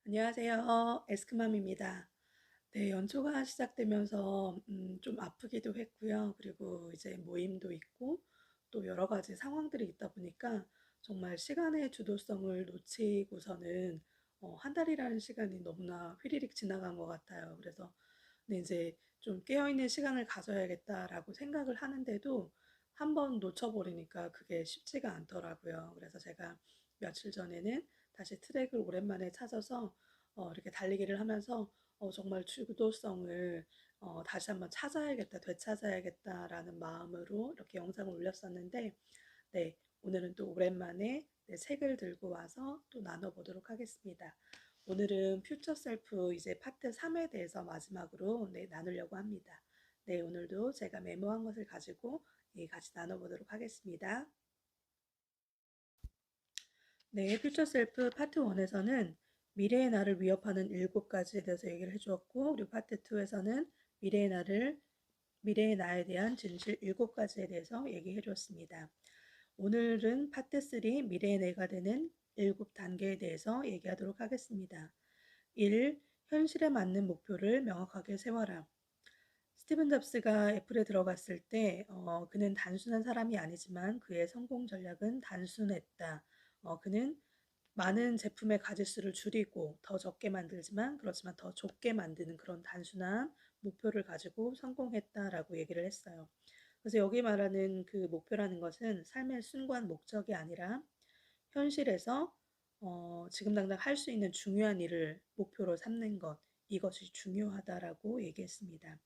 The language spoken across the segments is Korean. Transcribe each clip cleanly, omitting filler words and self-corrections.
안녕하세요. 에스크맘입니다. 네, 연초가 시작되면서 좀 아프기도 했고요. 그리고 이제 모임도 있고 또 여러 가지 상황들이 있다 보니까 정말 시간의 주도성을 놓치고서는 한 달이라는 시간이 너무나 휘리릭 지나간 것 같아요. 그래서 근데 이제 좀 깨어있는 시간을 가져야겠다라고 생각을 하는데도 한 번 놓쳐버리니까 그게 쉽지가 않더라고요. 그래서 제가 며칠 전에는 다시 트랙을 오랜만에 찾아서 이렇게 달리기를 하면서 정말 주도성을 다시 한번 찾아야겠다, 되찾아야겠다라는 마음으로 이렇게 영상을 올렸었는데, 네, 오늘은 또 오랜만에 네, 책을 들고 와서 또 나눠보도록 하겠습니다. 오늘은 퓨처 셀프 이제 파트 3에 대해서 마지막으로 네, 나누려고 합니다. 네, 오늘도 제가 메모한 것을 가지고 같이 나눠보도록 하겠습니다. 네, 퓨처 셀프 파트 1에서는 미래의 나를 위협하는 7가지에 대해서 얘기를 해주었고, 그리고 파트 2에서는 미래의 나에 대한 진실 7가지에 대해서 얘기해 주었습니다. 오늘은 파트 3 미래의 내가 되는 7단계에 대해서 얘기하도록 하겠습니다. 1. 현실에 맞는 목표를 명확하게 세워라. 스티븐 잡스가 애플에 들어갔을 때 그는 단순한 사람이 아니지만 그의 성공 전략은 단순했다. 그는 많은 제품의 가짓수를 줄이고 더 적게 만들지만 그렇지만 더 좁게 만드는 그런 단순한 목표를 가지고 성공했다라고 얘기를 했어요. 그래서 여기 말하는 그 목표라는 것은 삶의 순수한 목적이 아니라 현실에서 지금 당장 할 수 있는 중요한 일을 목표로 삼는 것, 이것이 중요하다라고 얘기했습니다.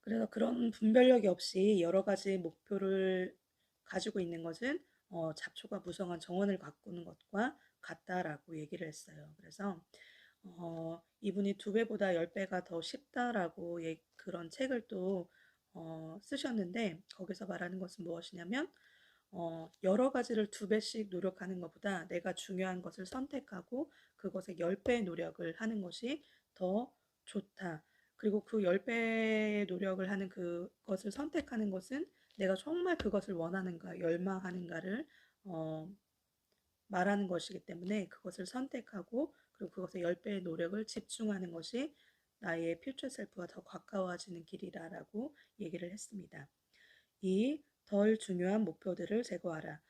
그래서 그런 분별력이 없이 여러 가지 목표를 가지고 있는 것은 잡초가 무성한 정원을 가꾸는 것과 같다라고 얘기를 했어요. 그래서 이분이 2배보다 10배가 더 쉽다라고 그런 책을 또 쓰셨는데 거기서 말하는 것은 무엇이냐면 여러 가지를 2배씩 노력하는 것보다 내가 중요한 것을 선택하고 그것에 10배의 노력을 하는 것이 더 좋다. 그리고 그 10배의 노력을 하는 그것을 선택하는 것은 내가 정말 그것을 원하는가, 열망하는가를 어, 말하는 것이기 때문에 그것을 선택하고 그리고 그것에 10배의 노력을 집중하는 것이 나의 퓨처 셀프와 더 가까워지는 길이라고 얘기를 했습니다. 2. 덜 중요한 목표들을 제거하라.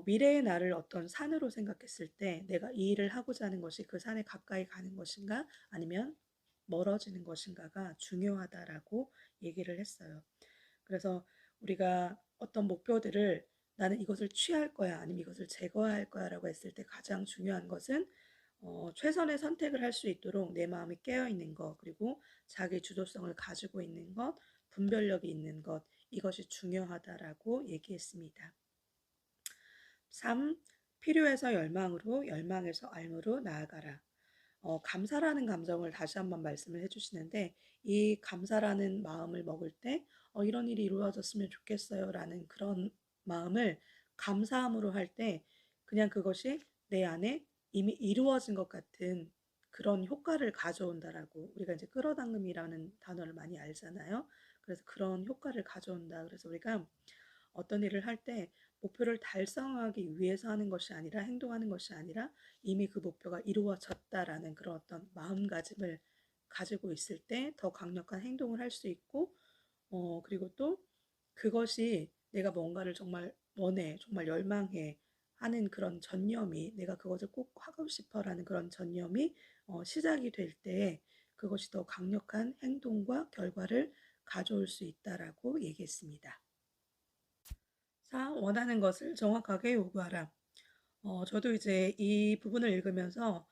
미래의 나를 어떤 산으로 생각했을 때 내가 이 일을 하고자 하는 것이 그 산에 가까이 가는 것인가 아니면 멀어지는 것인가가 중요하다라고 얘기를 했어요. 그래서 우리가 어떤 목표들을 나는 이것을 취할 거야 아니면 이것을 제거할 거야라고 했을 때 가장 중요한 것은 최선의 선택을 할 수 있도록 내 마음이 깨어 있는 것 그리고 자기 주도성을 가지고 있는 것 분별력이 있는 것 이것이 중요하다라고 얘기했습니다. 3. 필요해서 열망으로 열망에서 알무로 나아가라. 감사라는 감정을 다시 한번 말씀을 해주시는데 이 감사라는 마음을 먹을 때 이런 일이 이루어졌으면 좋겠어요 라는 그런 마음을 감사함으로 할 때 그냥 그것이 내 안에 이미 이루어진 것 같은 그런 효과를 가져온다라고 우리가 이제 끌어당김이라는 단어를 많이 알잖아요. 그래서 그런 효과를 가져온다. 그래서 우리가 어떤 일을 할 때 목표를 달성하기 위해서 하는 것이 아니라 행동하는 것이 아니라 이미 그 목표가 이루어졌다라는 그런 어떤 마음가짐을 가지고 있을 때 더 강력한 행동을 할 수 있고 그리고 또 그것이 내가 뭔가를 정말 원해, 정말 열망해 하는 그런 전념이 내가 그것을 꼭 하고 싶어라는 그런 전념이 시작이 될 때 그것이 더 강력한 행동과 결과를 가져올 수 있다라고 얘기했습니다. 4. 원하는 것을 정확하게 요구하라. 저도 이제 이 부분을 읽으면서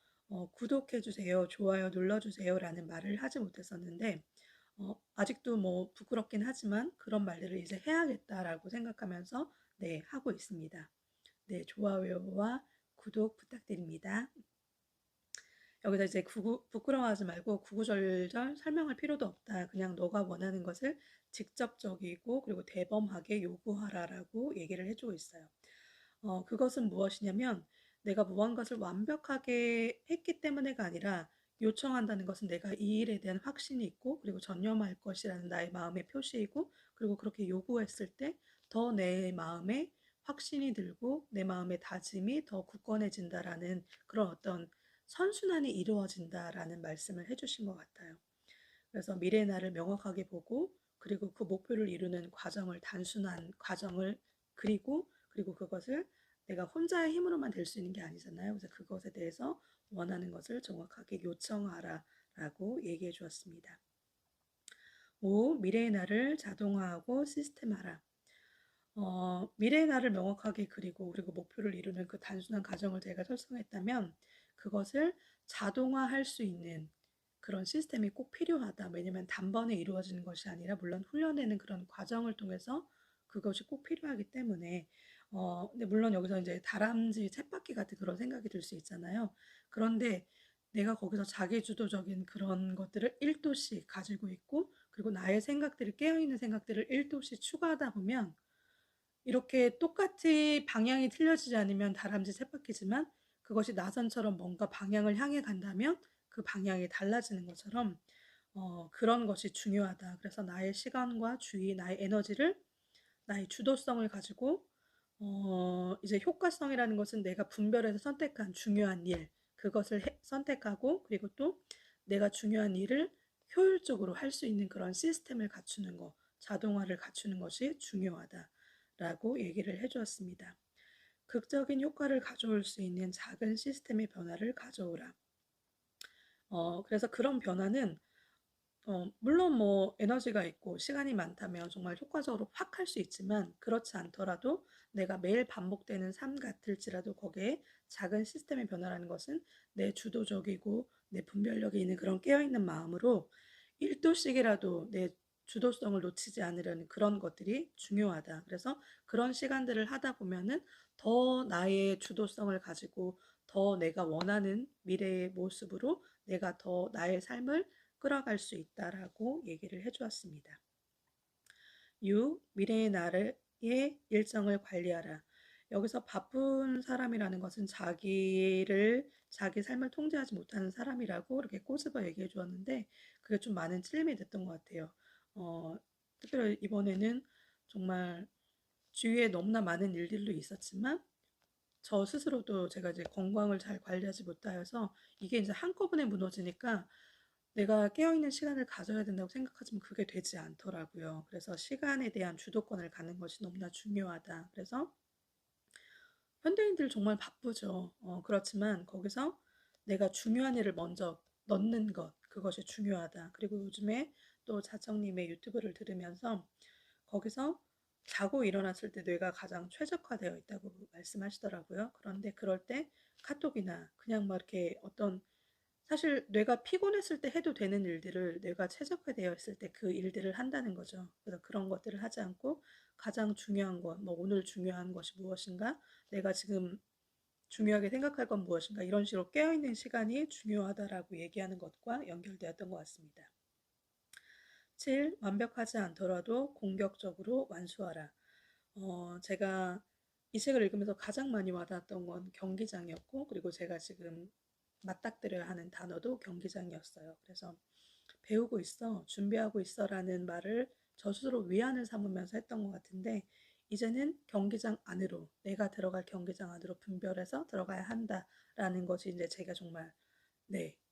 구독해주세요, 좋아요 눌러주세요라는 말을 하지 못했었는데, 아직도 뭐 부끄럽긴 하지만 그런 말들을 이제 해야겠다라고 생각하면서 네, 하고 있습니다. 네, 좋아요와 구독 부탁드립니다. 여기서 이제 부끄러워하지 말고 구구절절 설명할 필요도 없다. 그냥 너가 원하는 것을 직접적이고 그리고 대범하게 요구하라라고 얘기를 해주고 있어요. 그것은 무엇이냐면 내가 무언가를 완벽하게 했기 때문에가 아니라 요청한다는 것은 내가 이 일에 대한 확신이 있고 그리고 전념할 것이라는 나의 마음의 표시이고 그리고 그렇게 요구했을 때 더 내 마음에 확신이 들고 내 마음의 다짐이 더 굳건해진다라는 그런 어떤 선순환이 이루어진다라는 말씀을 해주신 것 같아요. 그래서 미래의 나를 명확하게 보고 그리고 그 목표를 이루는 과정을 단순한 과정을 그리고 그것을 내가 혼자의 힘으로만 될 수 있는 게 아니잖아요. 그래서 그것에 대해서 원하는 것을 정확하게 요청하라라고 얘기해 주었습니다. 5. 미래의 나를 자동화하고 시스템화라. 미래의 나를 명확하게 그리고 목표를 이루는 그 단순한 과정을 제가 설정했다면 그것을 자동화할 수 있는 그런 시스템이 꼭 필요하다. 왜냐면 단번에 이루어지는 것이 아니라 물론 훈련되는 그런 과정을 통해서 그것이 꼭 필요하기 때문에 근데 물론 여기서 이제 다람쥐 쳇바퀴 같은 그런 생각이 들 수 있잖아요. 그런데 내가 거기서 자기주도적인 그런 것들을 1도씩 가지고 있고 그리고 나의 생각들을 깨어있는 생각들을 1도씩 추가하다 보면 이렇게 똑같이 방향이 틀려지지 않으면 다람쥐 쳇바퀴지만 그것이 나선처럼 뭔가 방향을 향해 간다면 그 방향이 달라지는 것처럼 그런 것이 중요하다. 그래서 나의 시간과 주의, 나의 에너지를 나의 주도성을 가지고 이제 효과성이라는 것은 내가 분별해서 선택한 중요한 일, 그것을 선택하고 그리고 또 내가 중요한 일을 효율적으로 할 수 있는 그런 시스템을 갖추는 것, 자동화를 갖추는 것이 중요하다라고 얘기를 해주었습니다. 극적인 효과를 가져올 수 있는 작은 시스템의 변화를 가져오라. 그래서 그런 변화는 물론 뭐 에너지가 있고 시간이 많다면 정말 효과적으로 확 할 수 있지만 그렇지 않더라도 내가 매일 반복되는 삶 같을지라도 거기에 작은 시스템의 변화라는 것은 내 주도적이고 내 분별력이 있는 그런 깨어있는 마음으로 1도씩이라도 내 주도성을 놓치지 않으려는 그런 것들이 중요하다. 그래서 그런 시간들을 하다 보면은 더 나의 주도성을 가지고 더 내가 원하는 미래의 모습으로 내가 더 나의 삶을 끌어갈 수 있다라고 얘기를 해주었습니다. 6. 미래의 나의 일정을 관리하라. 여기서 바쁜 사람이라는 것은 자기 삶을 통제하지 못하는 사람이라고 이렇게 꼬집어 얘기해 주었는데 그게 좀 많은 찔림이 됐던 것 같아요. 특별히 이번에는 정말 주위에 너무나 많은 일들도 있었지만 저 스스로도 제가 이제 건강을 잘 관리하지 못하여서 이게 이제 한꺼번에 무너지니까 내가 깨어있는 시간을 가져야 된다고 생각하지만 그게 되지 않더라고요. 그래서 시간에 대한 주도권을 갖는 것이 너무나 중요하다. 그래서 현대인들 정말 바쁘죠. 그렇지만 거기서 내가 중요한 일을 먼저 넣는 것, 그것이 중요하다. 그리고 요즘에 또 자청님의 유튜브를 들으면서 거기서 자고 일어났을 때 뇌가 가장 최적화되어 있다고 말씀하시더라고요. 그런데 그럴 때 카톡이나 그냥 막 이렇게 어떤 사실 뇌가 피곤했을 때 해도 되는 일들을 뇌가 최적화되어 있을 때 그 일들을 한다는 거죠. 그래서 그런 것들을 하지 않고 가장 중요한 것, 뭐 오늘 중요한 것이 무엇인가, 내가 지금 중요하게 생각할 건 무엇인가 이런 식으로 깨어있는 시간이 중요하다라고 얘기하는 것과 연결되었던 것 같습니다. 7. 완벽하지 않더라도 공격적으로 완수하라. 제가 이 책을 읽으면서 가장 많이 와닿았던 건 경기장이었고 그리고 제가 지금 맞닥뜨려야 하는 단어도 경기장이었어요. 그래서 배우고 있어, 준비하고 있어라는 말을 저 스스로 위안을 삼으면서 했던 것 같은데 이제는 경기장 안으로 내가 들어갈 경기장 안으로 분별해서 들어가야 한다라는 것이 이제 제가 정말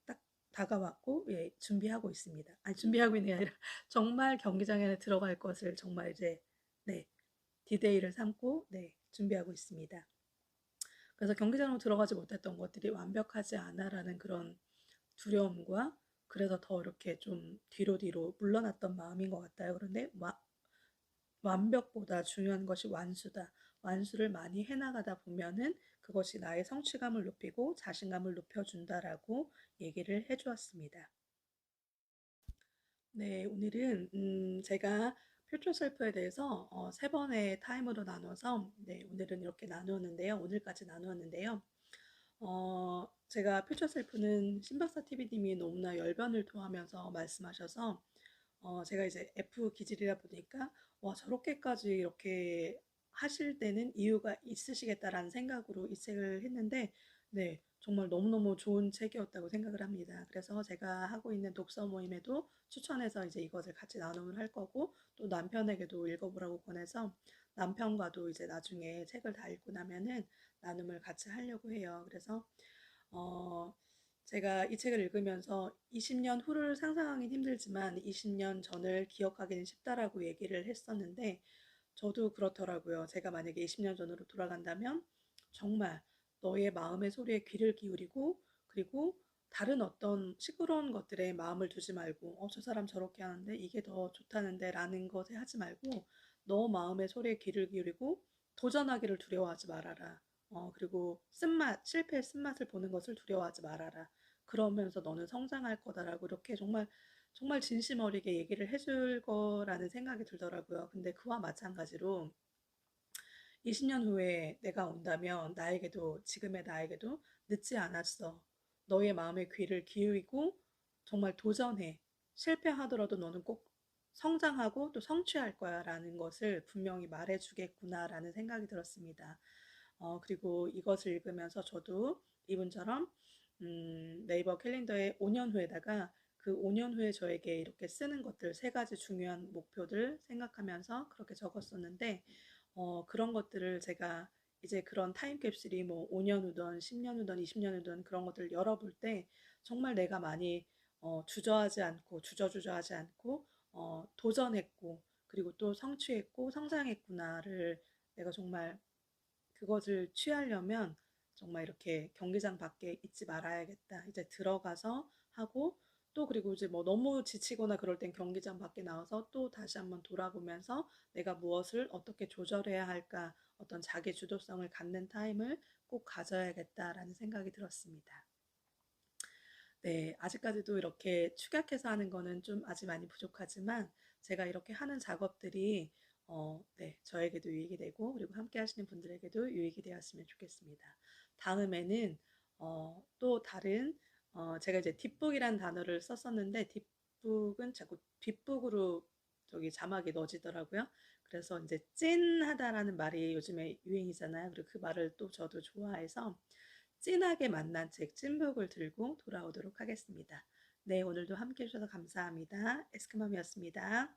딱 다가왔고 준비하고 있습니다. 아니 준비하고 있는 게 아니라 정말 경기장에 들어갈 것을 정말 이제 디데이를 삼고 준비하고 있습니다. 그래서 경기장으로 들어가지 못했던 것들이 완벽하지 않아라는 그런 두려움과 그래서 더 이렇게 좀 뒤로 물러났던 마음인 것 같아요. 그런데 완벽보다 중요한 것이 완수다. 완수를 많이 해나가다 보면은 그것이 나의 성취감을 높이고 자신감을 높여준다라고 얘기를 해주었습니다. 네, 오늘은 제가 퓨처 셀프에 대해서 3번의 타임으로 나눠서 오늘은 이렇게 나누었는데요. 오늘까지 나누었는데요. 제가 퓨처 셀프는 신박사 TV님이 너무나 열변을 토하면서 말씀하셔서 제가 이제 F 기질이라 보니까 와 저렇게까지 이렇게 하실 때는 이유가 있으시겠다라는 생각으로 이 책을 했는데 정말 너무너무 좋은 책이었다고 생각을 합니다. 그래서 제가 하고 있는 독서 모임에도 추천해서 이제 이것을 같이 나눔을 할 거고 또 남편에게도 읽어보라고 권해서 남편과도 이제 나중에 책을 다 읽고 나면은 나눔을 같이 하려고 해요. 그래서 어, 제가 이 책을 읽으면서 20년 후를 상상하긴 힘들지만 20년 전을 기억하기는 쉽다라고 얘기를 했었는데 저도 그렇더라고요. 제가 만약에 20년 전으로 돌아간다면 정말 너의 마음의 소리에 귀를 기울이고 그리고 다른 어떤 시끄러운 것들에 마음을 두지 말고 저 사람 저렇게 하는데 이게 더 좋다는데 라는 것에 하지 말고 너 마음의 소리에 귀를 기울이고 도전하기를 두려워하지 말아라. 그리고 쓴맛, 실패의 쓴맛을 보는 것을 두려워하지 말아라. 그러면서 너는 성장할 거다라고 이렇게 정말 정말 진심 어리게 얘기를 해줄 거라는 생각이 들더라고요. 근데 그와 마찬가지로 20년 후에 내가 온다면 나에게도 지금의 나에게도 늦지 않았어. 너의 마음의 귀를 기울이고 정말 도전해. 실패하더라도 너는 꼭 성장하고 또 성취할 거야라는 것을 분명히 말해주겠구나라는 생각이 들었습니다. 그리고 이것을 읽으면서 저도 이분처럼 네이버 캘린더에 5년 후에다가 그 5년 후에 저에게 이렇게 쓰는 것들 세 가지 중요한 목표들 생각하면서 그렇게 적었었는데 그런 것들을 제가 이제 그런 타임캡슐이 뭐 5년 후든 10년 후든 20년 후든 그런 것들을 열어볼 때 정말 내가 많이 주저하지 않고 주저주저하지 않고 도전했고 그리고 또 성취했고 성장했구나를 내가 정말 그것을 취하려면 정말 이렇게 경기장 밖에 있지 말아야겠다. 이제 들어가서 하고 또 그리고 이제 뭐 너무 지치거나 그럴 땐 경기장 밖에 나와서 또 다시 한번 돌아보면서 내가 무엇을 어떻게 조절해야 할까 어떤 자기 주도성을 갖는 타임을 꼭 가져야겠다라는 생각이 들었습니다. 네, 아직까지도 이렇게 축약해서 하는 거는 좀 아직 많이 부족하지만 제가 이렇게 하는 작업들이 네, 저에게도 유익이 되고 그리고 함께 하시는 분들에게도 유익이 되었으면 좋겠습니다. 다음에는 또 다른 제가 이제 뒷북이란 단어를 썼었는데 뒷북은 자꾸 뒷북으로 저기 자막이 넣어지더라고요. 그래서 이제 찐하다라는 말이 요즘에 유행이잖아요. 그리고 그 말을 또 저도 좋아해서 찐하게 만난 책 찐북을 들고 돌아오도록 하겠습니다. 네, 오늘도 함께 해주셔서 감사합니다. 에스크맘이었습니다.